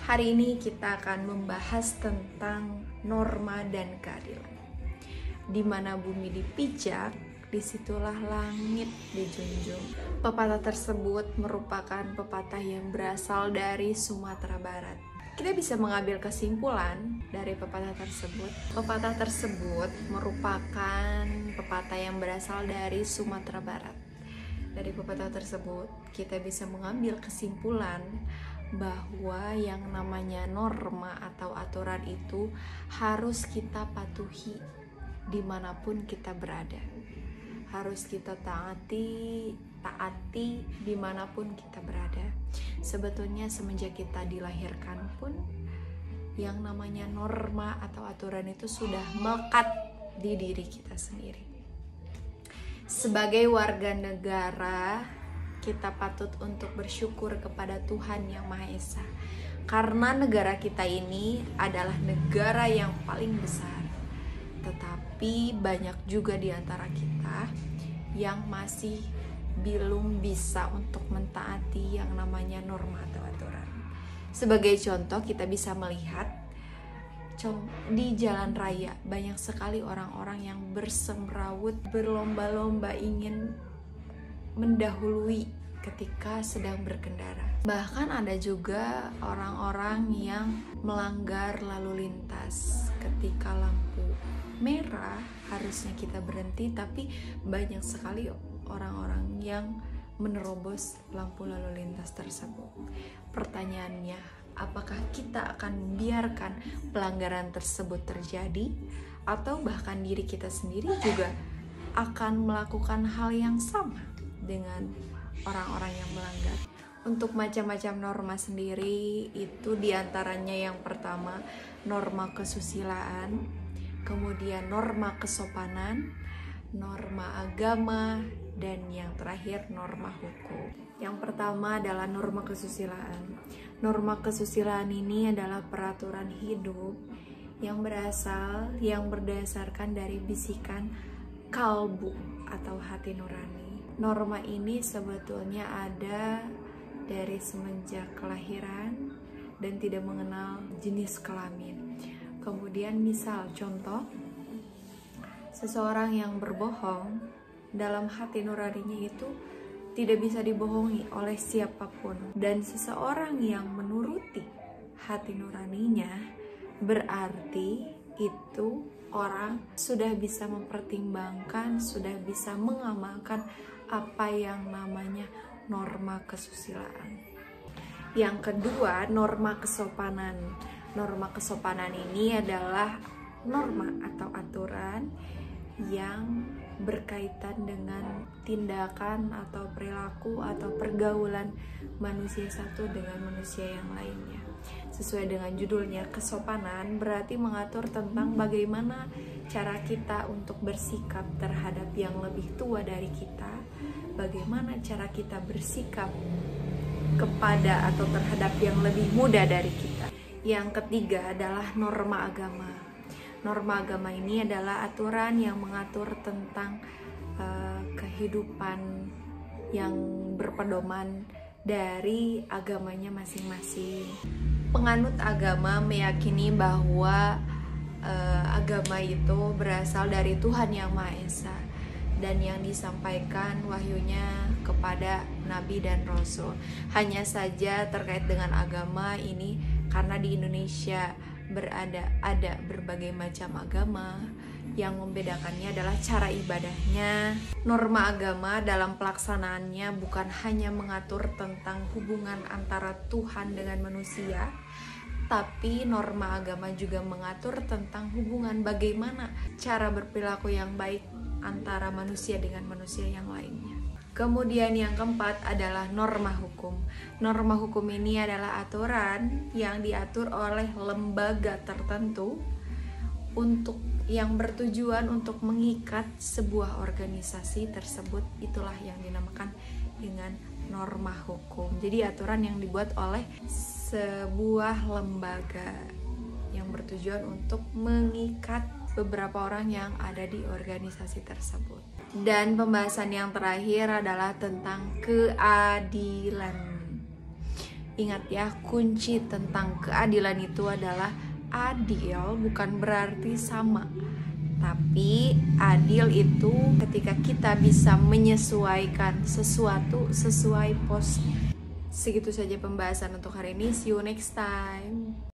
Hari ini kita akan membahas tentang norma dan keadilan. Di mana bumi dipijak, disitulah langit dijunjung. Pepatah tersebut merupakan pepatah yang berasal dari Sumatera Barat. Kita bisa mengambil kesimpulan dari pepatah tersebut. Pepatah tersebut merupakan pepatah yang berasal dari Sumatera Barat. Dari pepatah tersebut, kita bisa mengambil kesimpulan bahwa yang namanya norma atau aturan itu harus kita patuhi dimanapun kita berada. Harus kita taati dimanapun kita berada. Sebetulnya semenjak kita dilahirkan pun yang namanya norma atau aturan itu sudah melekat di diri kita sendiri. Sebagai warga negara, kita patut untuk bersyukur kepada Tuhan Yang Maha Esa, karena negara kita ini adalah negara yang paling besar. Tetapi banyak juga di antara kita yang masih belum bisa untuk mentaati yang namanya norma atau aturan. Sebagai contoh, kita bisa melihat di jalan raya banyak sekali orang-orang yang bersemrawut, berlomba-lomba ingin mendahului ketika sedang berkendara. Bahkan ada juga orang-orang yang melanggar lalu lintas ketika lampu merah harusnya kita berhenti, tapi banyak sekali orang-orang yang menerobos lampu lalu lintas tersebut. Pertanyaannya, apakah kita akan membiarkan pelanggaran tersebut terjadi, atau bahkan diri kita sendiri juga akan melakukan hal yang sama dengan orang-orang yang melanggar? Untuk macam-macam norma sendiri itu diantaranya yang pertama norma kesusilaan, kemudian norma kesopanan, norma agama, dan yang terakhir norma hukum. Yang pertama adalah norma kesusilaan. Norma kesusilaan ini adalah peraturan hidup yang berdasarkan dari bisikan kalbu atau hati nurani. Norma ini sebetulnya ada dari semenjak kelahiran dan tidak mengenal jenis kelamin. Kemudian misal contoh, seseorang yang berbohong dalam hati nuraninya itu tidak bisa dibohongi oleh siapapun, dan seseorang yang menuruti hati nuraninya berarti itu orang sudah bisa mempertimbangkan, sudah bisa mengamalkan apa yang namanya norma kesusilaan. Yang kedua, norma kesopanan. Norma kesopanan ini adalah norma atau aturan yang berkaitan dengan tindakan atau perilaku atau pergaulan manusia satu dengan manusia yang lainnya. Sesuai dengan judulnya, kesopanan berarti mengatur tentang bagaimana cara kita untuk bersikap terhadap yang lebih tua dari kita, bagaimana cara kita bersikap kepada atau terhadap yang lebih muda dari kita. Yang ketiga adalah norma agama. Norma agama ini adalah aturan yang mengatur tentang kehidupan yang berpedoman dari agamanya masing-masing. Penganut agama meyakini bahwa agama itu berasal dari Tuhan Yang Maha Esa dan yang disampaikan wahyunya kepada Nabi dan Rasul. Hanya saja terkait dengan agama ini, karena di Indonesia ada berbagai macam agama, yang membedakannya adalah cara ibadahnya. Norma agama dalam pelaksanaannya bukan hanya mengatur tentang hubungan antara Tuhan dengan manusia, tapi norma agama juga mengatur tentang hubungan bagaimana cara berperilaku yang baik antara manusia dengan manusia yang lainnya. Kemudian yang keempat adalah norma hukum. Norma hukum ini adalah aturan yang diatur oleh lembaga tertentu untuk yang bertujuan untuk mengikat sebuah organisasi tersebut. Itulah yang dinamakan dengan norma hukum. Jadi aturan yang dibuat oleh sebuah lembaga yang bertujuan untuk mengikat beberapa orang yang ada di organisasi tersebut. Dan pembahasan yang terakhir adalah tentang keadilan. Ingat ya, kunci tentang keadilan itu adalah adil bukan berarti sama. Tapi adil itu ketika kita bisa menyesuaikan sesuatu sesuai posnya. Segitu saja pembahasan untuk hari ini. See you next time.